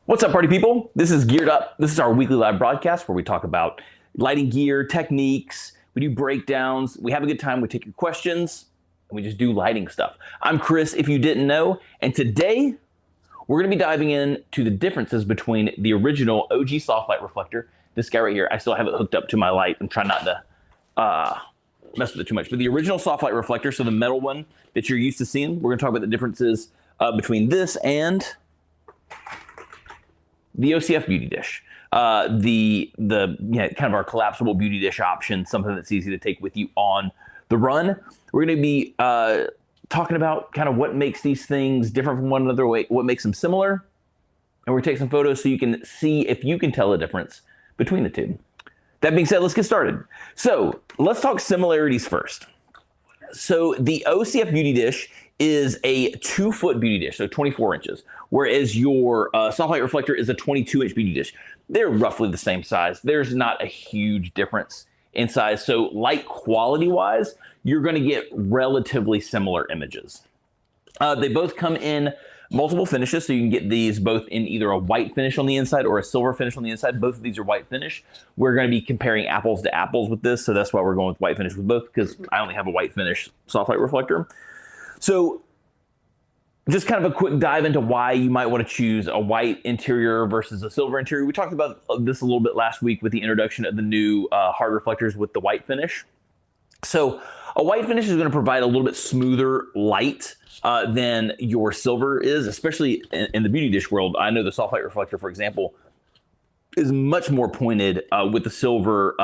What's up, party people? This is Geared Up. This is our weekly live broadcast where we talk about lighting gear, techniques, we do breakdowns, we have a good time, we take your questions, and we just do lighting stuff. I'm Chris, if you didn't know, and today we're gonna be diving into the differences between the original OG Softlight reflector, this guy right here. I still have it hooked up to my light. I'm trying not to mess with it too much, but the original Softlight reflector, so the metal one that you're used to seeing, we're gonna talk about the differences between this and the OCF Beauty dish, the kind of our collapsible beauty dish option, something that's easy to take with you on the run. We're going to be talking about kind of what makes these things different from one another, what makes them similar, and we're going to take some photos so you can see if you can tell the difference between the two. That being said, let's get started. So let's talk similarities first. So the OCF Beauty dish is a 2-foot beauty dish, so 24 inches, whereas your Softlight reflector is a 22-inch beauty dish. They're roughly the same size. There's not a huge difference in size. So light quality-wise, you're going to get relatively similar images. They both come in multiple finishes, so you can get these both in either a white finish on the inside or a silver finish on the inside. Both of these are white finish. We're going to be comparing apples to apples with this, so that's why we're going with white finish with both, because I only have a white finish Softlight reflector. So just kind of a quick dive into why you might want to choose a white interior versus a silver interior. We talked about this a little bit last week with the introduction of the new hard reflectors with the white finish. So a white finish is going to provide a little bit smoother light than your silver is, especially in the beauty dish world. I know the Softlight reflector, for example, is much more pointed with the silver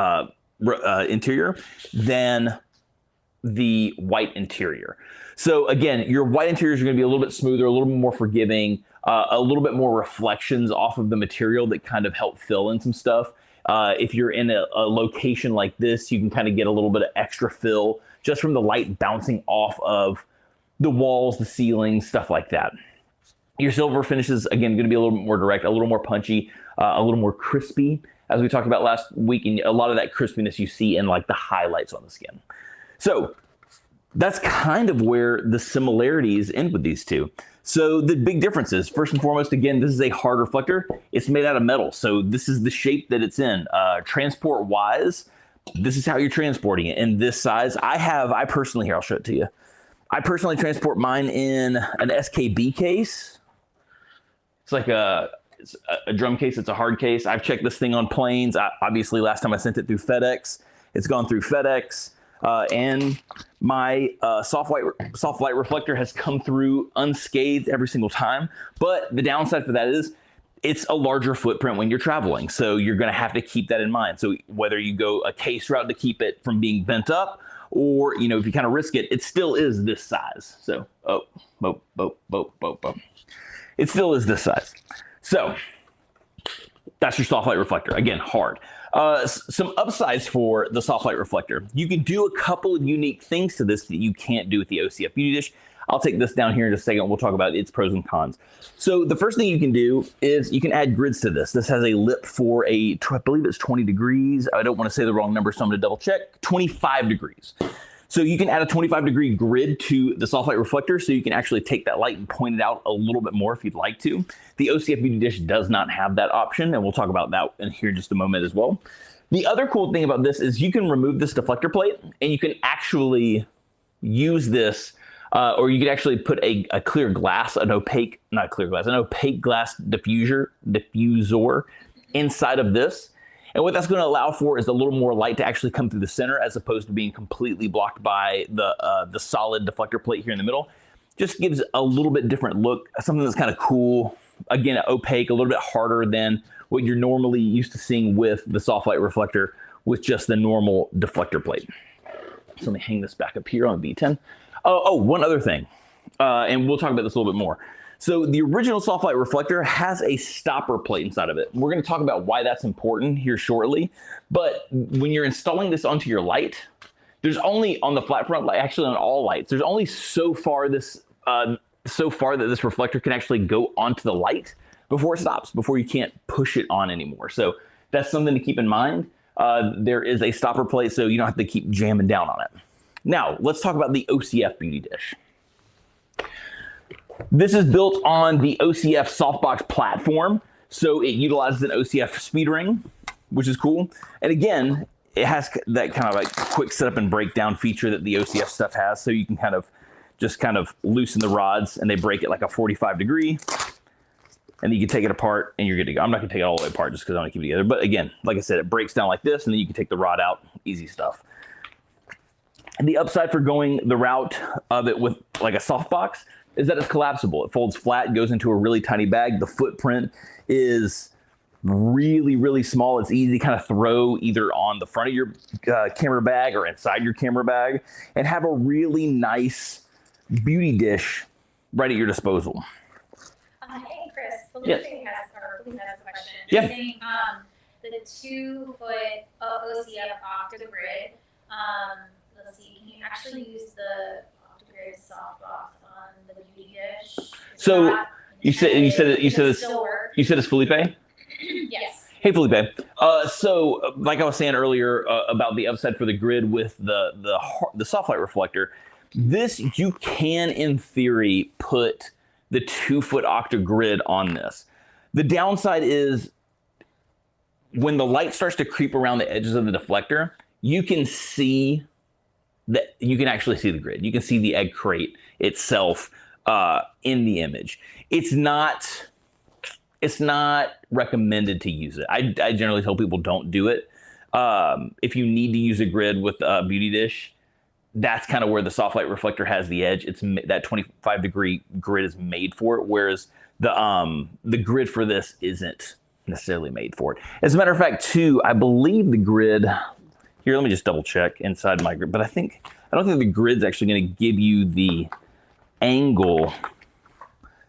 interior than the white interior. So again, your white interiors are going to be a little bit smoother, a little bit more forgiving, a little bit more reflections off of the material that kind of help fill in some stuff. If you're in a location like this, you can kind of get a little bit of extra fill just from the light bouncing off of the walls, the ceiling, stuff like that. Your silver finish is, again, going to be a little bit more direct, a little more punchy, a little more crispy, as we talked about last week, and a lot of that crispiness you see in like the highlights on the skin. So that's kind of where the similarities end with these two. So the big differences, first and foremost, again, this is a hard reflector. It's made out of metal, so this is the shape that it's in. Transport-wise, this is how you're transporting it in this size. I personally, here, I'll show it to you. I personally transport mine in an SKB case. It's like a drum case. It's a hard case. I've checked this thing on planes. Obviously, last time I sent it through FedEx, it's gone through FedEx. And my Softlight reflector has come through unscathed every single time. But the downside for that is it's a larger footprint when you're traveling. So you're going to have to keep that in mind. So whether you go a case route to keep it from being bent up, or, you know, if you kind of risk it, it still is this size. So, it still is this size. So that's your Softlight reflector. Again, hard. Some upsides for the Softlight reflector. You can do a couple of unique things to this that you can't do with the OCF Beauty dish. I'll take this down here in just a second. We'll talk about its pros and cons. So the first thing you can do is you can add grids to this. This has a lip for I believe it's 20 degrees. I don't want to say the wrong number, so I'm going to double check. 25 degrees. So you can add a 25-degree grid to the Softlight reflector, so you can actually take that light and point it out a little bit more if you'd like to. The OCF Beauty dish does not have that option, and we'll talk about that in here in just a moment as well. The other cool thing about this is you can remove this deflector plate, and you can actually use this, or you could actually put a clear glass, an opaque glass diffuser inside of this. And what that's going to allow for is a little more light to actually come through the center, as opposed to being completely blocked by the solid deflector plate here in the middle. Just gives a little bit different look, something that's kind of cool. Again, opaque, a little bit harder than what you're normally used to seeing with the Softlight reflector with just the normal deflector plate. So let me hang this back up here on B10. Oh, one other thing, and we'll talk about this a little bit more. So the original Softlight reflector has a stopper plate inside of it. We're going to talk about why that's important here shortly. But when you're installing this onto your light, there's only on the flat front light, actually on all lights, there's only so far that this reflector can actually go onto the light before it stops, before you can't push it on anymore. So that's something to keep in mind. There is a stopper plate, so you don't have to keep jamming down on it. Now, let's talk about the OCF Beauty Dish. This is built on the OCF Softbox platform, so it utilizes an OCF speed ring, which is cool. And again, it has that kind of like quick setup and breakdown feature that the OCF stuff has, so you can kind of loosen the rods and they break it like a 45 degree. And you can take it apart and you're good to go. I'm not gonna take it all the way apart just because I want to keep it together. But again, like I said, it breaks down like this and then you can take the rod out, easy stuff. And the upside for going the route of it with like a softbox is that it's collapsible. It folds flat, goes into a really tiny bag. The footprint is really, really small. It's easy to kind of throw either on the front of your camera bag or inside your camera bag and have a really nice beauty dish right at your disposal. Hey, Chris, Felipe Yes. has a question. Yeah. Saying, the 2-foot OCF OctaGrid, let's see, can you actually use the OctaGrid softbox on the beauty dish? So you said it's Felipe? Yes. Hey Felipe. So like I was saying earlier about the upside for the grid with the Softlight reflector, this you can in theory put the 2-foot OctaGrid on this. The downside is when the light starts to creep around the edges of the deflector, you can actually see the grid. You can see the egg crate itself in the image. It's not recommended to use it. I generally tell people don't do it. If you need to use a grid with a beauty dish, that's kind of where the Softlight reflector has the edge. It's that 25 degree grid is made for it, whereas the grid for this isn't necessarily made for it. As a matter of fact, too, I believe the grid here. Let me just double check inside my grid, but I don't think the grid's actually going to give you the angle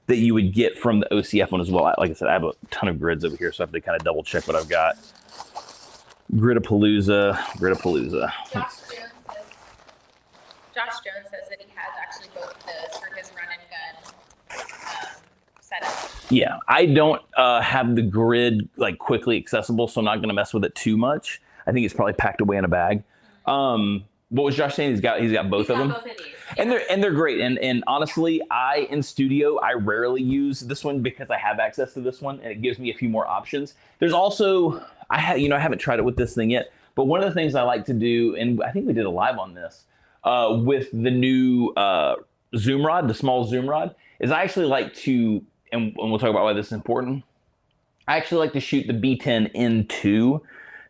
that you would get from the OCF one as well. Like I said, I have a ton of grids over here, so I have to kind of double check what I've got. Gridapalooza. Josh Jones says that he has actually both of those for his run and gun setup. Yeah, I don't have the grid like quickly accessible, so I'm not going to mess with it too much. I think it's probably packed away in a bag. What was Josh saying? He's got both of them, both of these. and they're great. And honestly, in studio I rarely use this one because I have access to this one, and it gives me a few more options. There's also I haven't tried it with this thing yet, but one of the things I like to do, and I think we did a live on this with the new zoom rod, the small zoom rod, is I actually like to, and we'll talk about why this is important. I actually like to shoot the B10 into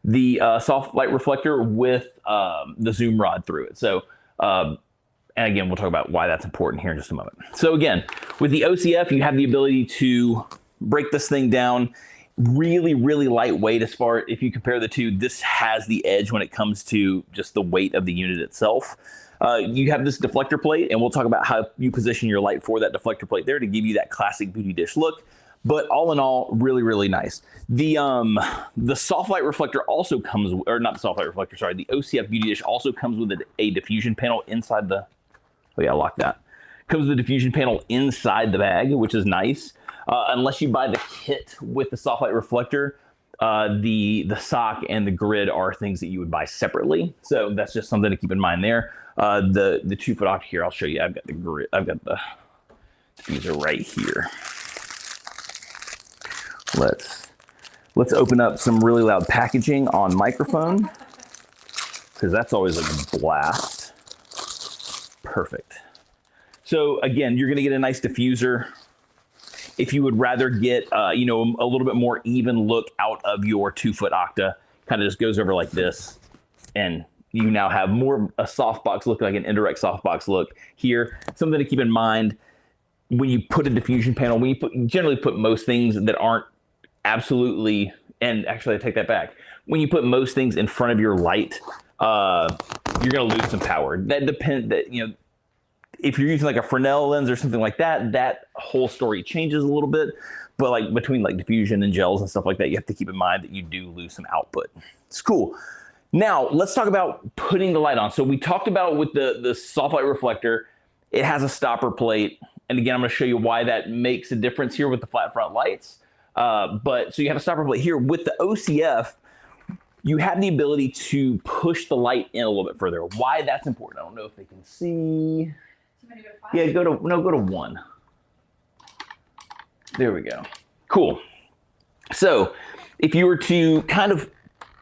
the Softlight reflector with the zoom rod through it. So, and again, we'll talk about why that's important here in just a moment. So again, with the OCF, you have the ability to break this thing down really, really lightweight. As far, if you compare the two, this has the edge when it comes to just the weight of the unit itself. You have this deflector plate, and we'll talk about how you position your light for that deflector plate there to give you that classic beauty dish look. But all in all, really, really nice. The Softlight reflector also comes, or not the Softlight reflector, sorry, the OCF Beauty Dish also comes with a diffusion panel inside the, oh yeah, lock that. Comes with a diffusion panel inside the bag, which is nice. Unless you buy the kit with the Softlight reflector, the sock and the grid are things that you would buy separately. So that's just something to keep in mind there. The 2-foot octa here, I'll show you. I've got the grid, I've got the diffuser right here. Let's open up some really loud packaging on microphone, because that's always a blast. Perfect. So again, you're going to get a nice diffuser. If you would rather get a little bit more even look out of your 2-foot octa, kind of just goes over like this, and you now have more a softbox look, like an indirect softbox look here. Something to keep in mind when you put a diffusion panel, you generally put most things that aren't absolutely, and actually I take that back. When you put most things in front of your light, you're going to lose some power. That depends. If you're using like a Fresnel lens or something like that, that whole story changes a little bit. But like between like diffusion and gels and stuff like that, you have to keep in mind that you do lose some output. It's cool. Now, let's talk about putting the light on. So we talked about with the Softlight reflector, it has a stopper plate. And again, I'm going to show you why that makes a difference here with the flat front lights. So you have a stopper plate here. With the OCF, you have the ability to push the light in a little bit further. Why that's important, I don't know if they can see. Yeah, go to 1. There we go. Cool. So if you were to kind of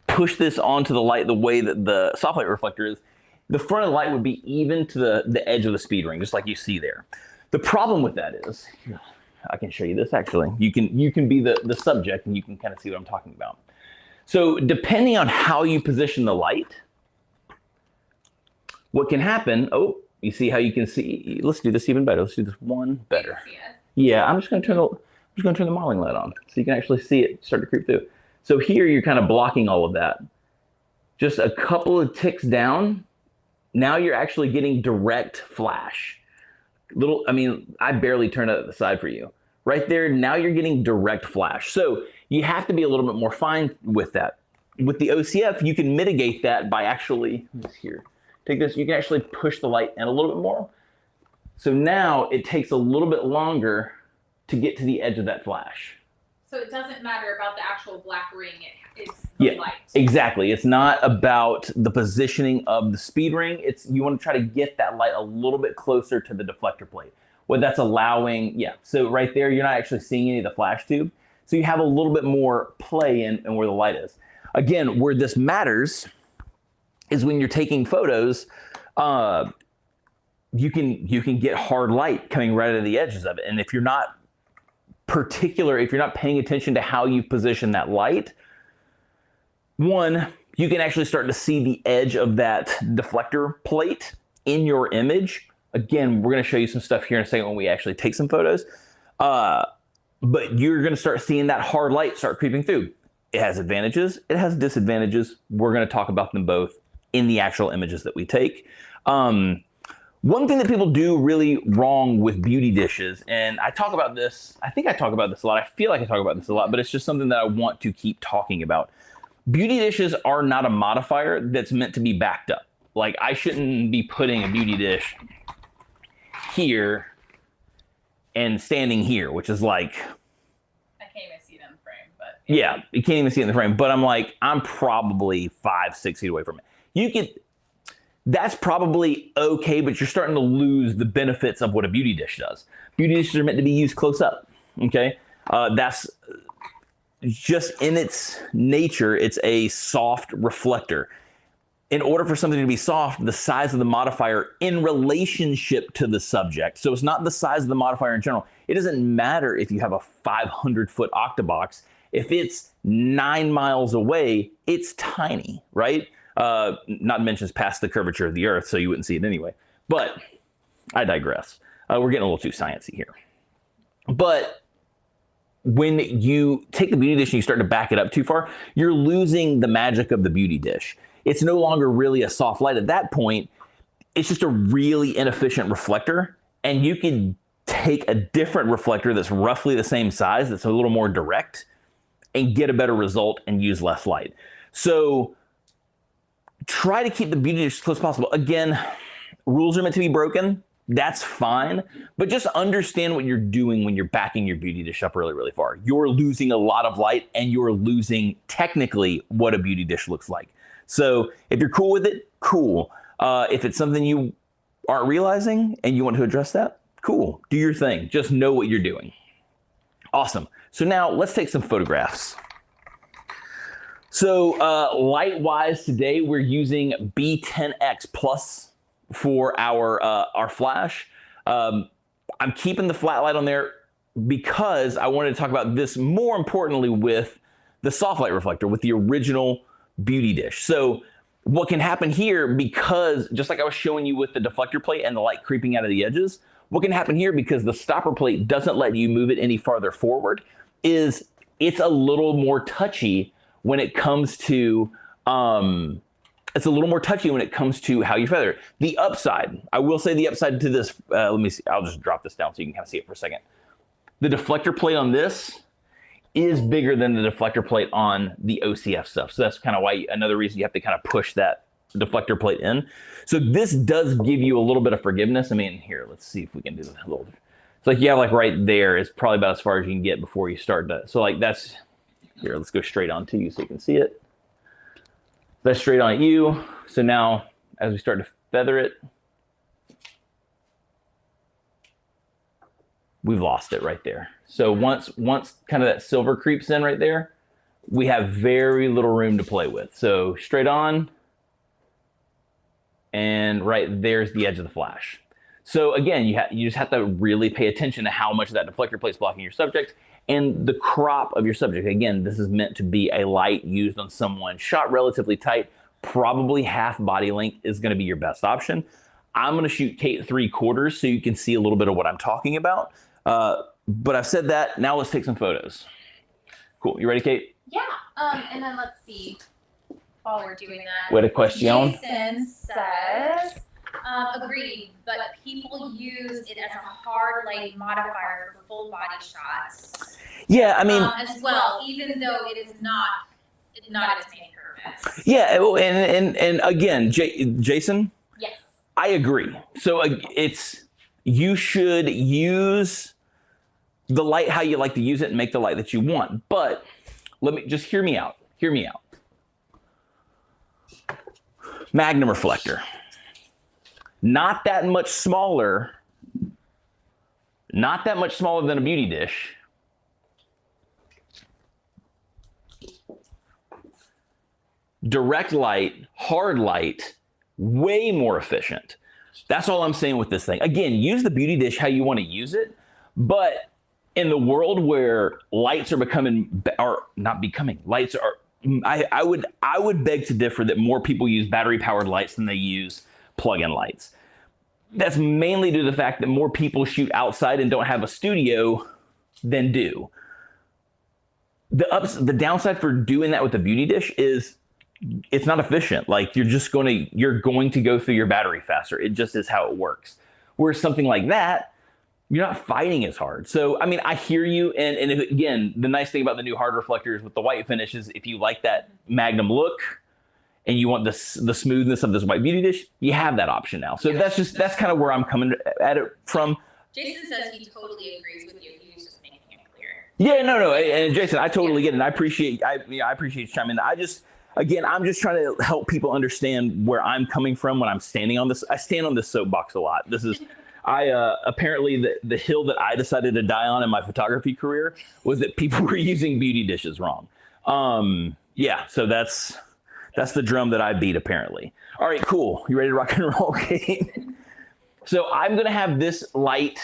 push this onto the light the way that the Softlight reflector is, the front of the light would be even to the edge of the speed ring, just like you see there. The problem with that is, I can show you this actually. You can be the subject and you can kind of see what I'm talking about. So depending on how you position the light, what can happen, oh, you see how you can see, let's do this even better. Let's do this one better. Yeah, I'm just gonna turn the modeling light on so you can actually see it start to creep through. So here you're kind of blocking all of that. Just a couple of ticks down, now you're actually getting direct flash. I mean, I barely turned it to the side for you. Right there, now you're getting direct flash. So you have to be a little bit more fine with that. With the OCF, you can mitigate that by actually, here, take this, you can actually push the light in a little bit more. So now it takes a little bit longer to get to the edge of that flash. So it doesn't matter about the actual black ring, it's the light. Exactly. It's not about the positioning of the speed ring. You want to try to get that light a little bit closer to the deflector plate. What that's allowing, so right there, you're not actually seeing any of the flash tube. So you have a little bit more play in where the light is. Again, where this matters is when you're taking photos, you can get hard light coming right out of the edges of it. And if you're not paying attention to how you position that light, one, you can actually start to see the edge of that deflector plate in your image. Again, we're going to show you some stuff here in a second when we actually take some photos. But you're going to start seeing that hard light start creeping through. It has advantages. It has disadvantages. We're going to talk about them both in the actual images that we take. One thing that people do really wrong with beauty dishes, and I talk about this, I think I talk about this a lot. I feel like I talk about this a lot, but it's just something that I want to keep talking about. Beauty dishes are not a modifier that's meant to be backed up. Like, I shouldn't be putting a beauty dish here and standing here, which is like, I can't even see it in the frame, but yeah, you can't even see it in the frame, but I'm like, I'm probably 5-6 feet away from it. That's probably okay, but you're starting to lose the benefits of what a beauty dish does. Beauty dishes are meant to be used close up, okay? That's just in its nature, it's a soft reflector. In order for something to be soft, the size of the modifier in relationship to the subject. So it's not the size of the modifier in general. It doesn't matter if you have a 500-foot octabox. If it's 9 miles away, it's tiny, right? Not to mention it's past the curvature of the Earth, so you wouldn't see it anyway. But I digress. We're getting a little too sciencey here. But when you take the beauty dish and you start to back it up too far, you're losing the magic of the beauty dish. It's no longer really a soft light at that point. It's just a really inefficient reflector. And you can take a different reflector that's roughly the same size, that's a little more direct, and get a better result and use less light. So try to keep the beauty dish as close as possible. Again, rules are meant to be broken. That's fine. But just understand what you're doing when you're backing your beauty dish up really, really far. You're losing a lot of light and you're losing technically what a beauty dish looks like. So if you're cool with it, cool. If it's something you aren't realizing and you want to address that, cool. Do your thing. Just know what you're doing. Awesome. So now let's take some photographs. So light-wise today, we're using B10X Plus for our flash. I'm keeping the flat light on there because I wanted to talk about this more importantly with the Softlight reflector, with the original beauty dish. So what can happen here, because just like I was showing you with the deflector plate and the light creeping out of the edges, what can happen here, because the stopper plate doesn't let you move it any farther forward, is it's a little more touchy when it comes to how you feather. The upside, I will say the upside to this, let me see, I'll just drop this down so you can kind of see it for a second. The deflector plate on this is bigger than the deflector plate on the OCF stuff. So that's kind of why, another reason you have to kind of push that deflector plate in. So this does give you a little bit of forgiveness. I mean, here, let's see if we can do a little. It's like, yeah, like right there is probably about as far as you can get before you start to, so like that's, here, let's go straight on to you so you can see it. That's straight on at you. So now as we start to feather it, we've lost it right there. So once kind of that silver creeps in right there, we have very little room to play with. So straight on, and right there's the edge of the flash. So again, you just have to really pay attention to how much of that deflector plate's blocking your subject and the crop of your subject. Again, this is meant to be a light used on someone shot relatively tight, probably half body length is gonna be your best option. I'm gonna shoot Kate 3/4 so you can see a little bit of what I'm talking about. But I've said that, now let's take some photos. Cool, you ready, Kate? Yeah, and then let's see, while we're doing that. What a question. Jason says, agreed, but people use it as a hard light modifier for full body shots. Yeah, I mean, as well, even though it is not its main purpose. yeah, and again, Jason, Yes. I agree. So you should use the light how you like to use it and make the light that you want. But let me just hear me out. Hear me out. Magnum reflector. Not that much smaller. Not that much smaller than a beauty dish. Direct light, hard light, way more efficient. That's all I'm saying with this thing. Again, use the beauty dish how you want to use it, but in the world where lights are becoming, or not becoming, lights are, I would beg to differ that more people use battery powered lights than they use plug-in lights. That's mainly due to the fact that more people shoot outside and don't have a studio than do. The downside for doing that with the beauty dish is it's not efficient. Like you're going to go through your battery faster. It just is how it works. Whereas something like that, you're not fighting as hard. So, I mean, I hear you. And if, again, the nice thing about the new hard reflectors with the white finish is if you like that Magnum look and you want the smoothness of this white beauty dish, you have that option now. So that's kind of where I'm coming at it from. Jason says he totally agrees with you. He was just making it clear. Yeah, no. And Jason, I totally get it. And I appreciate you chiming in. I'm just trying to help people understand where I'm coming from when I'm standing on this. I stand on this soapbox a lot. This is, apparently the hill that I decided to die on in my photography career was that people were using beauty dishes wrong. Yeah, so that's the drum that I beat apparently. All right, cool. You ready to rock and roll, Kate? So I'm gonna have this light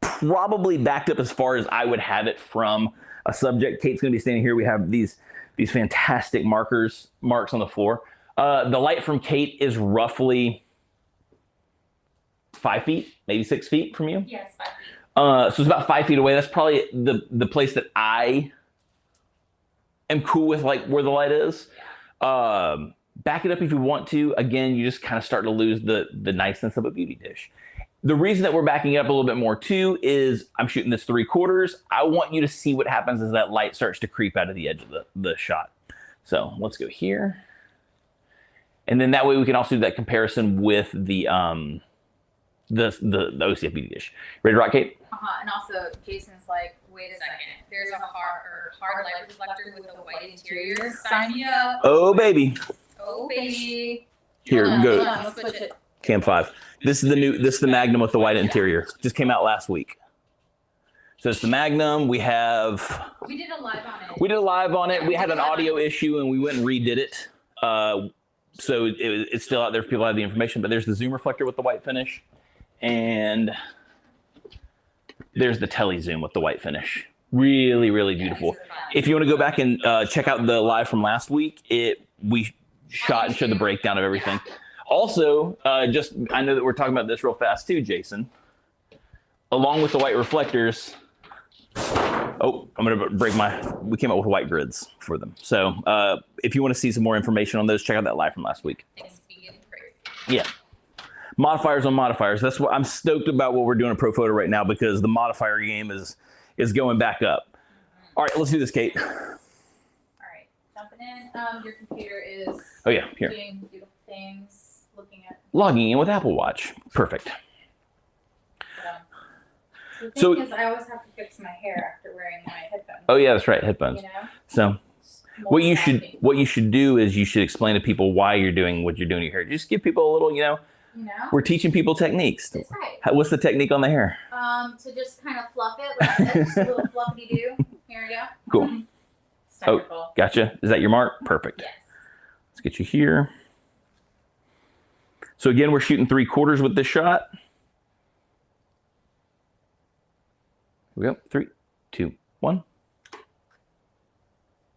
probably backed up as far as I would have it from a subject. Kate's gonna be standing here. We have these fantastic marks on the floor. The light from Kate is roughly 5 feet, maybe 6 feet from you. Yes, 5 feet. So it's about 5 feet away. That's probably the place that I am cool with, like where the light is. Back it up if you want to. Again, you just kind of start to lose the niceness of a beauty dish. The reason that we're backing it up a little bit more too is I'm shooting this 3/4. I want you to see what happens as that light starts to creep out of the edge of the shot. So let's go here. And then that way we can also do that comparison with the OCF beauty dish. Ready to rock, Kate? And also Jason's like, wait a second, there's a hard light reflector with a white interior. Sign me up. Oh baby. Oh baby. Here, go. Let's switch it. Cam 5. This is the Magnum with the white interior. Just came out last week. So it's the Magnum. We did a live on it. We did a live on it. We had an audio issue and we went and redid it. So it's still out there if people have the information, but there's the zoom reflector with the white finish. And there's the tele zoom with the white finish. Really, really beautiful. If you want to go back and check out the live from last week, we shot and showed the breakdown of everything. Also, I know that we're talking about this real fast too, Jason. Along with the white reflectors, I'm gonna we came up with white grids for them. So if you want to see some more information on those, check out that live from last week. Yeah. Modifiers on modifiers. That's what I'm stoked about what we're doing at Profoto right now because the modifier game is going back up. All right, let's do this, Kate. All right, jumping in. Your computer is Oh yeah, here. doing beautiful things, looking at. Logging in with Apple Watch. Perfect. So the thing So- is, I always have to fix my hair after wearing my headphones. Oh yeah, that's right, headphones. You know? So what you Multitasking. should do is you should explain to people why you're doing what you're doing to your hair. Just give people a little, You know? we're teaching people techniques. That's right. What's the technique on the hair? To just kind of fluff it, like just a little fluffy do. Here we go. Cool. It's technical. Gotcha. Is that your mark? Perfect. Yes. Let's get you here. So again, we're shooting 3/4 with this shot. Here we go. 3, 2, 1.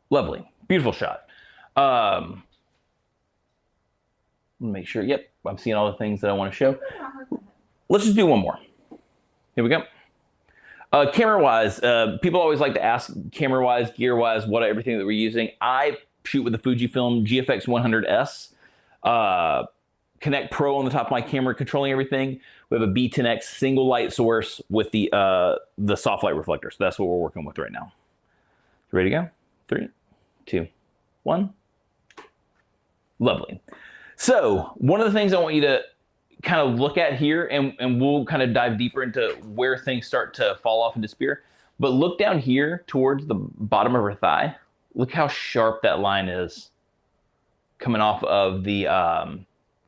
Lovely. Beautiful shot. Make sure. Yep. I'm seeing all the things that I want to show. Let's just do one more. Here we go. Camera-wise, people always like to ask camera-wise, gear-wise, what everything that we're using. I shoot with the Fujifilm GFX 100S. Connect Pro on the top of my camera, controlling everything. We have a B10X single light source with the Softlight reflector. So that's what we're working with right now. Ready to go? 3, 2, 1. Lovely. So one of the things I want you to kind of look at here, and we'll kind of dive deeper into where things start to fall off and disappear. But look down here towards the bottom of her thigh. Look how sharp that line is coming off of the,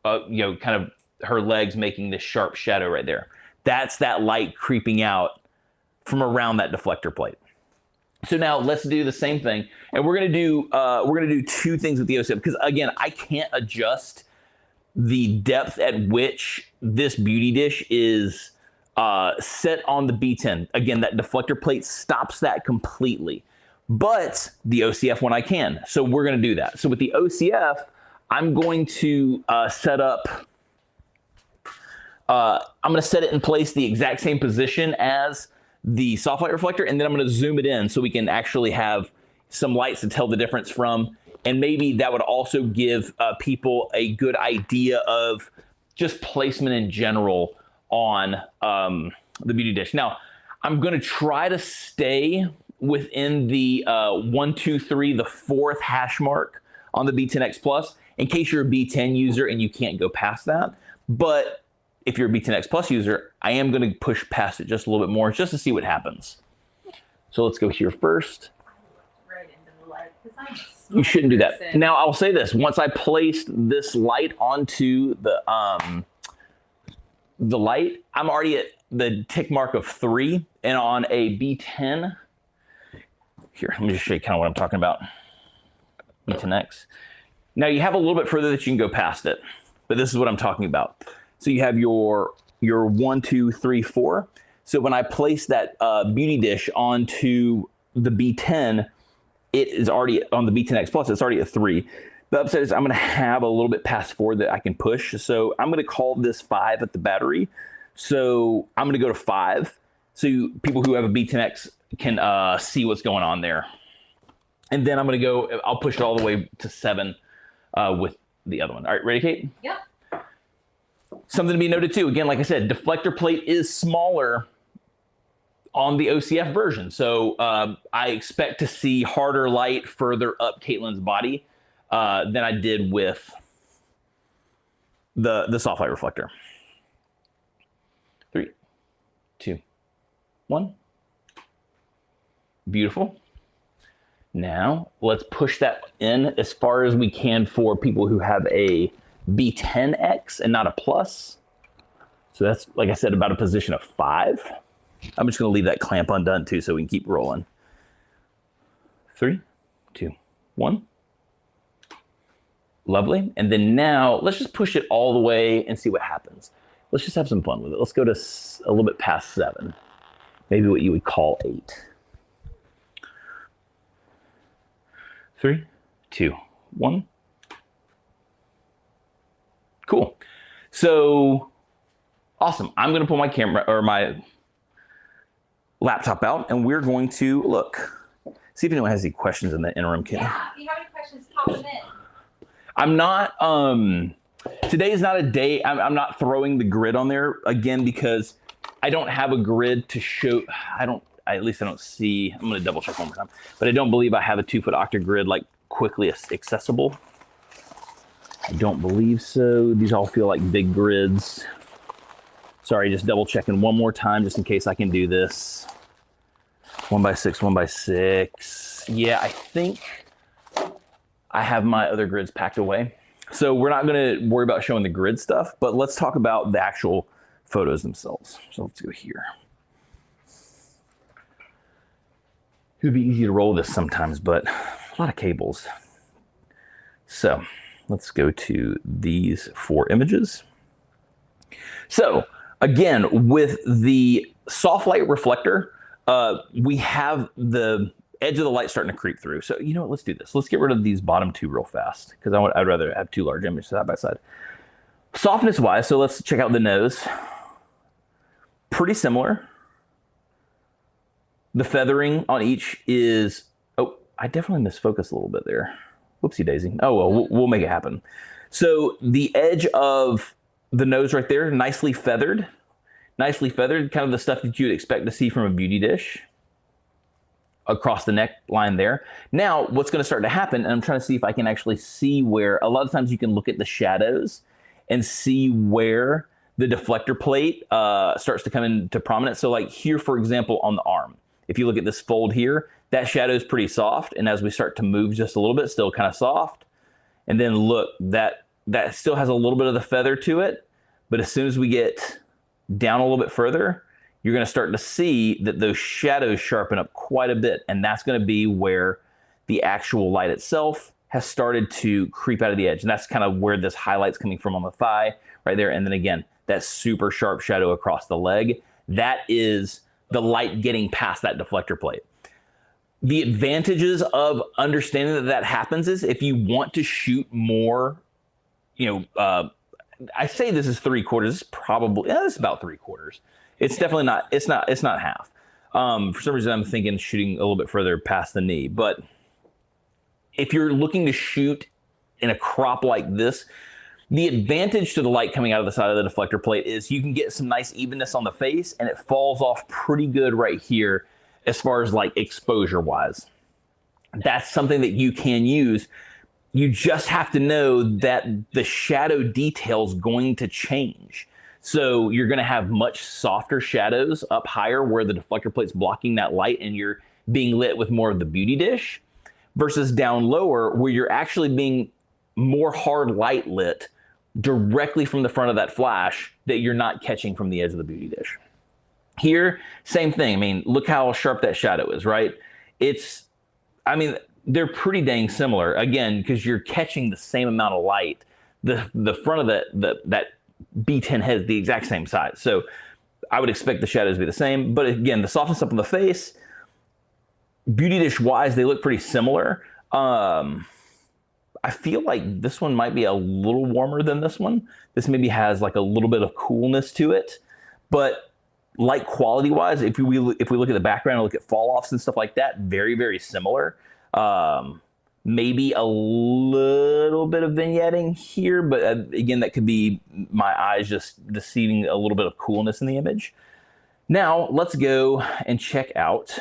kind of her legs making this sharp shadow right there. That's that light creeping out from around that deflector plate. So now let's do the same thing, and we're gonna do two things with the OCF, because again, I can't adjust the depth at which this beauty dish is set on the B10. Again, that deflector plate stops that completely, but the OCF one I can. So we're gonna do that. So with the OCF, I'm going to set up. I'm gonna set it in place the exact same position as the Softlight reflector, and then I'm going to zoom it in so we can actually have some lights to tell the difference from, and maybe that would also give people a good idea of just placement in general on the beauty dish. Now, I'm going to try to stay within the 1, 2, 3, the 4th hash mark on the B10X Plus, in case you're a B10 user and you can't go past that. But if you're a B10X Plus user, I am going to push past it just a little bit more just to see what happens. So let's go here first. Right into the light, 'cause I'm a You shouldn't do that. person. Now, I'll say this. Once I placed this light onto the light, I'm already at the tick mark of 3. And on a B10, here, let me just show you kind of what I'm talking about. B10X. Now, you have a little bit further that you can go past it, but this is what I'm talking about. So you have your 1, 2, 3, 4. So when I place that beauty dish onto the B10, it is already on the B10X Plus. It's already at 3. The upside is I'm going to have a little bit past 4 that I can push. So I'm going to call this 5 at the battery. So I'm going to go to 5. So people who have a B10X can see what's going on there. And then I'm going to go. I'll push it all the way to 7 with the other one. All right, ready, Kate? Yep. Something to be noted too, again, like I said, deflector plate is smaller on the OCF version. So I expect to see harder light further up Caitlin's body than I did with the Softlight reflector. 3, 2, 1. Beautiful. Now let's push that in as far as we can for people who have a B10X and not a Plus. So that's, like I said, about a position of 5. I'm just going to leave that clamp undone too so we can keep rolling. 3, 2, 1. Lovely. And then now let's just push it all the way and see what happens. Let's just have some fun with it. Let's go to a little bit past 7. Maybe what you would call 8. 3, 2, 1. Cool. So awesome. I'm going to pull my camera or my laptop out, and we're going to look. See if anyone has any questions in the interim, Kim. Yeah, if you have any questions, pop them in. I'm not, today is not a day, I'm not throwing the grid on there again because I don't have a grid to show. I at least I don't see, I'm going to double check one more time, but I don't believe I have a 2-foot octagrid like quickly accessible. I don't believe so. These all feel like big grids. Sorry, just double checking one more time just in case I can do this. 1x6, 1x6. Yeah, I think I have my other grids packed away. So we're not going to worry about showing the grid stuff, but let's talk about the actual photos themselves. So let's go here. It would be easy to roll this sometimes, but a lot of cables. So let's go to these 4 images. So again, with the Softlight reflector, we have the edge of the light starting to creep through. So you know what, let's do this. Let's get rid of these bottom 2 real fast because I'd rather have 2 large images side by side. Softness wise, so let's check out the nose. Pretty similar. The feathering on each is, oh, I definitely misfocused a little bit there. Whoopsie daisy. Oh, well, we'll make it happen. So the edge of the nose right there, nicely feathered, kind of the stuff that you'd expect to see from a beauty dish. Across the neckline there. Now, what's going to start to happen, and I'm trying to see if I can actually see where, a lot of times you can look at the shadows and see where the deflector plate starts to come into prominence. So like here, for example, on the arm, if you look at this fold here, that shadow is pretty soft. And as we start to move just a little bit, still kind of soft. And then look, that still has a little bit of the feather to it. But as soon as we get down a little bit further, you're going to start to see that those shadows sharpen up quite a bit. And that's going to be where the actual light itself has started to creep out of the edge. And that's kind of where this highlight's coming from on the thigh right there. And then again, that super sharp shadow across the leg. That is the light getting past that deflector plate. The advantages of understanding that that happens is if you want to shoot more, I say this is 3/4. It's probably, it's about 3/4. It's definitely not, it's not half. For some reason, I'm thinking shooting a little bit further past the knee. But if you're looking to shoot in a crop like this, the advantage to the light coming out of the side of the deflector plate is you can get some nice evenness on the face, and it falls off pretty good right here as far as like exposure wise. That's something that you can use. You just have to know that the shadow detail is going to change. So you're going to have much softer shadows up higher where the deflector plate's blocking that light and you're being lit with more of the beauty dish versus down lower where you're actually being more hard light lit directly from the front of that flash that you're not catching from the edge of the beauty dish. Here, same thing. I mean, look how sharp that shadow is, right? They're pretty dang similar, again, because you're catching the same amount of light. The front of that B10 head is the exact same size. So I would expect the shadows to be the same. But again, the softness up on the face, beauty dish wise, they look pretty similar. I feel like this one might be a little warmer than this one. This maybe has like a little bit of coolness to it. But light quality wise, if we look at the background and look at fall offs and stuff like that, very, very similar. Maybe a little bit of vignetting here, but again, that could be my eyes just deceiving a little bit of coolness in the image. Now let's go and check out.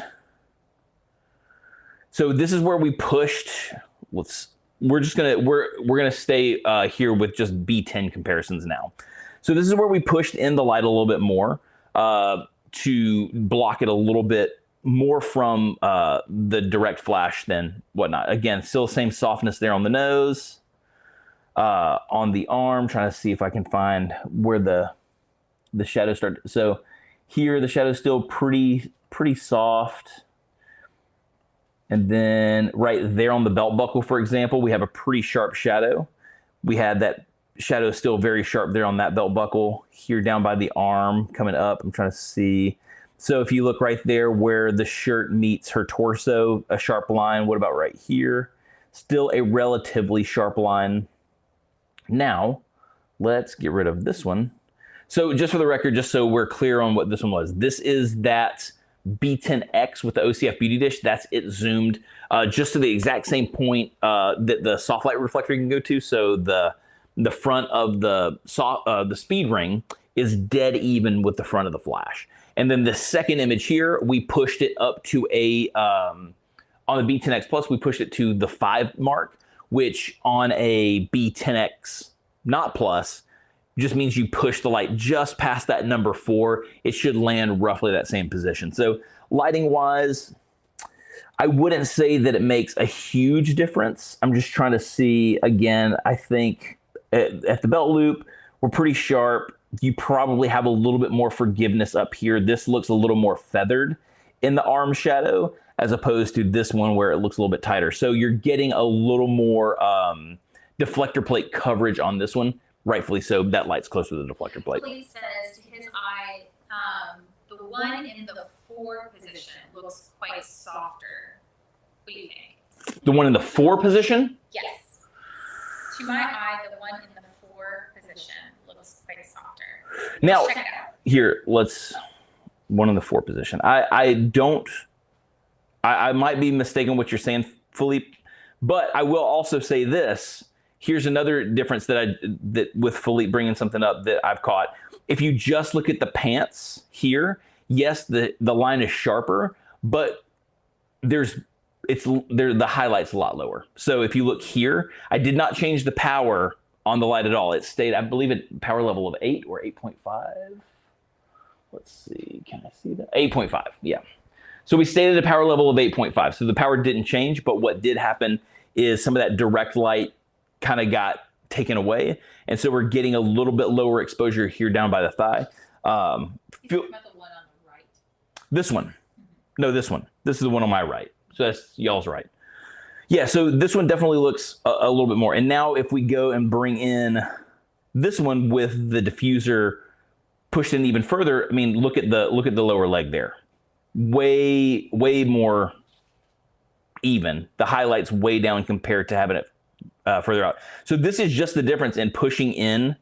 So this is where we pushed. We're gonna stay here with just B10 comparisons now. So this is where we pushed in the light a little bit more to block it a little bit more from the direct flash than whatnot. Again, still same softness there on the nose, on the arm, trying to see if I can find where the shadows start. So here the shadow's still pretty soft. And then right there on the belt buckle, for example, we have a pretty sharp shadow. We had that shadow still very sharp there on that belt buckle. Here down by the arm coming up, I'm trying to see. So if you look right there where the shirt meets her torso, a sharp line. What about right here? Still a relatively sharp line. Now, let's get rid of this one. So just for the record, just so we're clear on what this one was, this is that B10X with the OCF Beauty Dish. That's it zoomed just to the exact same point that the Softlight reflector can go to. So the front of the speed ring is dead even with the front of the flash. And then the second image here, we pushed it up to a, on the B10X Plus, we pushed it to the 5 mark, which on a B10X not Plus, just means you push the light just past that number 4. It should land roughly that same position. So lighting wise, I wouldn't say that it makes a huge difference. I'm just trying to see, again, I think at the belt loop, we're pretty sharp. You probably have a little bit more forgiveness up here. This looks a little more feathered in the arm shadow as opposed to this one where it looks a little bit tighter. So you're getting a little more deflector plate coverage on this one. Rightfully so, that light's closer to the deflector plate. Lee says to his eye, the one in the 4 position looks quite softer. What do you think? The one in the 4 position? Yes. To my eye, the one in the 4 position looks quite softer. Now, check it out. Here, let's, one in the 4 position. I might be mistaken what you're saying, Philippe, but I will also say this. Here's another difference that with Philippe bringing something up that I've caught. If you just look at the pants here, yes, the line is sharper, but the highlight's a lot lower. So if you look here, I did not change the power on the light at all. It stayed, I believe, at power level of 8 or 8.5. Let's see, can I see that? 8.5, yeah. So we stayed at a power level of 8.5. So the power didn't change, but what did happen is some of that direct light kind of got taken away. And so we're getting a little bit lower exposure here down by the thigh. About the one on the right. This one. No, this one. This is the one on my right. So that's y'all's right. Yeah, so this one definitely looks a little bit more. And now if we go and bring in this one with the diffuser pushed in even further, I mean, look at the lower leg there. Way more even. The highlight's way down compared to having it further out. So this is just the difference in pushing in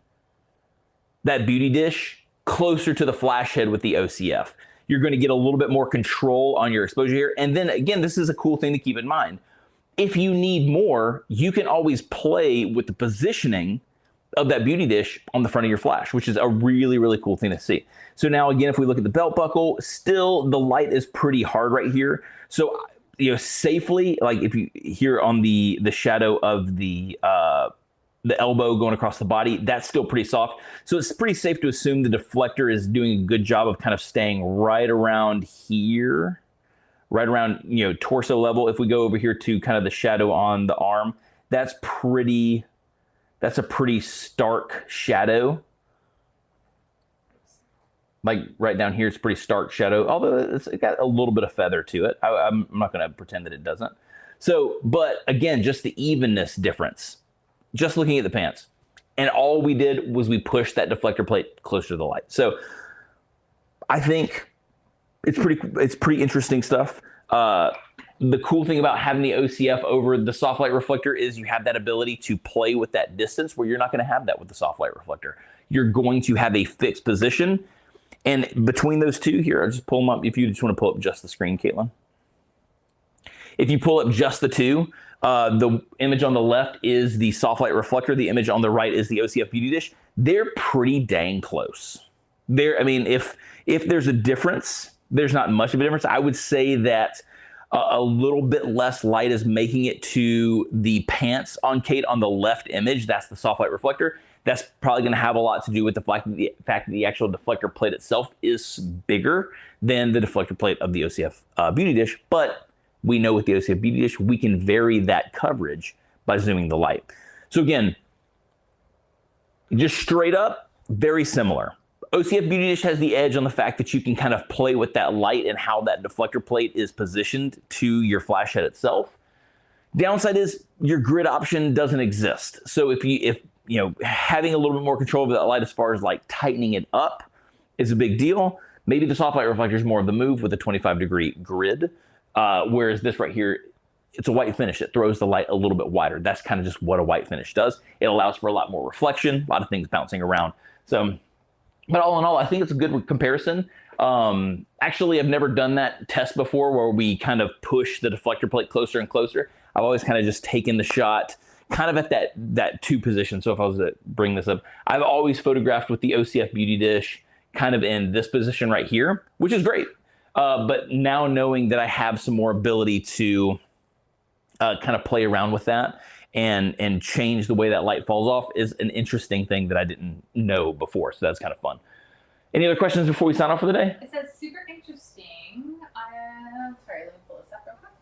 that beauty dish closer to the flash head with the OCF. You're going to get a little bit more control on your exposure here. And then again, this is a cool thing to keep in mind. If you need more, you can always play with the positioning of that beauty dish on the front of your flash, which is a really, really cool thing to see. So now again, if we look at the belt buckle, still the light is pretty hard right here. So safely, like if you here on the shadow of the elbow going across the body, that's still pretty soft. So it's pretty safe to assume the deflector is doing a good job of kind of staying right around here, right around, torso level. If we go over here to kind of the shadow on the arm, that's a pretty stark shadow. Like right down here, it's pretty stark shadow, although it's got a little bit of feather to it. I'm not going to pretend that it doesn't. So, but again, just the evenness difference, just looking at the pants. And all we did was we pushed that deflector plate closer to the light. So I think it's pretty interesting stuff. The cool thing about having the OCF over the Softlight reflector is you have that ability to play with that distance where you're not going to have that with the Softlight reflector. You're going to have a fixed position. And between those two here, I'll just pull them up. If you just want to pull up just the screen, Caitlin. If you pull up just the two, the image on the left is the Softlight reflector. The image on the right is the OCF Beauty Dish. They're pretty dang close. I mean, if there's a difference, there's not much of a difference. I would say that a little bit less light is making it to the pants on Kate on the left image. That's the Softlight reflector. That's probably going to have a lot to do with the fact that the actual deflector plate itself is bigger than the deflector plate of the OCF Beauty Dish. But we know with the OCF Beauty Dish, we can vary that coverage by zooming the light. So again, just straight up, very similar. OCF Beauty Dish has the edge on the fact that you can kind of play with that light and how that deflector plate is positioned to your flash head itself. Downside is your grid option doesn't exist. So if having a little bit more control over that light as far as like tightening it up is a big deal. Maybe the Softlight reflector is more of the move with a 25-degree grid, whereas this right here, it's a white finish. It throws the light a little bit wider. That's kind of just what a white finish does. It allows for a lot more reflection, a lot of things bouncing around. So, but all in all, I think it's a good comparison. Actually, I've never done that test before where we kind of push the deflector plate closer and closer. I've always kind of just taken the shot kind of at that 2 position. So if I was to bring this up, I've always photographed with the OCF Beauty Dish kind of in this position right here, which is great. But now knowing that I have some more ability to kind of play around with that and change the way that light falls off is an interesting thing that I didn't know before. So that's kind of fun. Any other questions before we sign off for the day? It says super interesting. Sorry, let me pull this up real quick.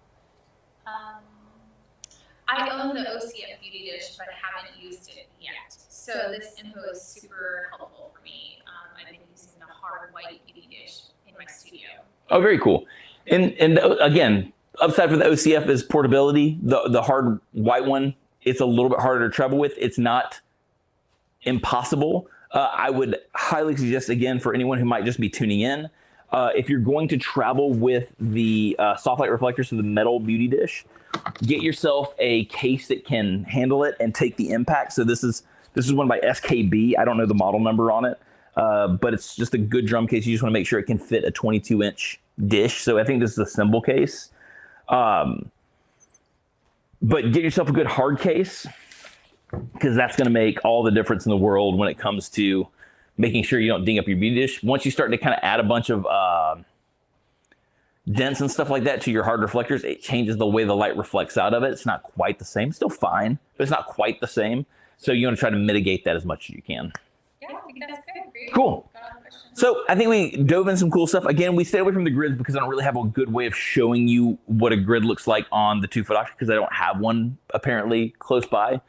I own the OCF Beauty dish, but I haven't used it yet. So this info is super helpful for me. I've been using the hard white beauty dish in my studio. Oh, very cool. And again, upside for the OCF is portability. The hard white one, it's a little bit harder to travel with. It's not impossible. I would highly suggest, again, for anyone who might just be tuning in, if you're going to travel with the Softlight reflector, so the metal beauty dish, get yourself a case that can handle it and take the impact. So this is one by SKB. I don't know the model number on it, but it's just a good drum case. You just want to make sure it can fit a 22-inch dish. So I think this is a cymbal case. But get yourself a good hard case, because that's going to make all the difference in the world when it comes to making sure you don't ding up your beauty dish. Once you start to kind of add a bunch of dents and stuff like that to your hard reflectors, it changes the way the light reflects out of it. It's not quite the same. Still fine, but it's not quite the same. So you want to try to mitigate that as much as you can. Yeah, I think that's good. Great. Cool. So I think we dove in some cool stuff. Again, we stay away from the grids because I don't really have a good way of showing you what a grid looks like on the 2 foot option, because I don't have one apparently close by.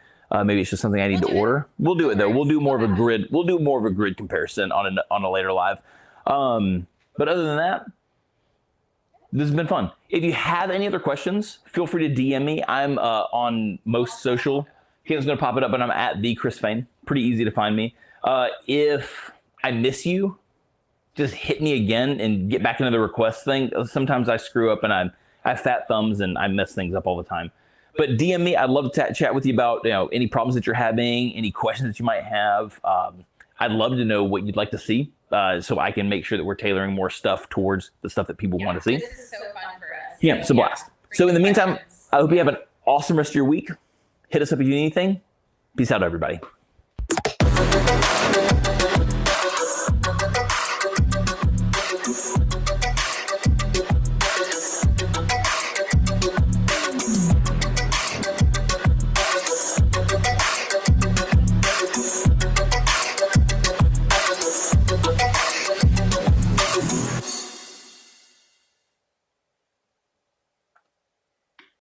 Maybe it's just something I need to order. We'll do it though. We'll do more of a grid. We'll do more of a grid comparison on a later live. But other than that, this has been fun. If you have any other questions, feel free to DM me. I'm on most social. Caitlin's gonna pop it up, and I'm at the Chris Fain. Pretty easy to find me. If I miss you, just hit me again and get back into the request thing. Sometimes I screw up and I have fat thumbs and I mess things up all the time. But DM me. I'd love to chat with you about any problems that you're having, any questions that you might have. I'd love to know what you'd like to see, so I can make sure that we're tailoring more stuff towards the stuff that people want to see. This is so fun for us. Yeah, it's a blast. So in the meantime, I hope you have an awesome rest of your week. Hit us up if you need anything. Peace out, everybody.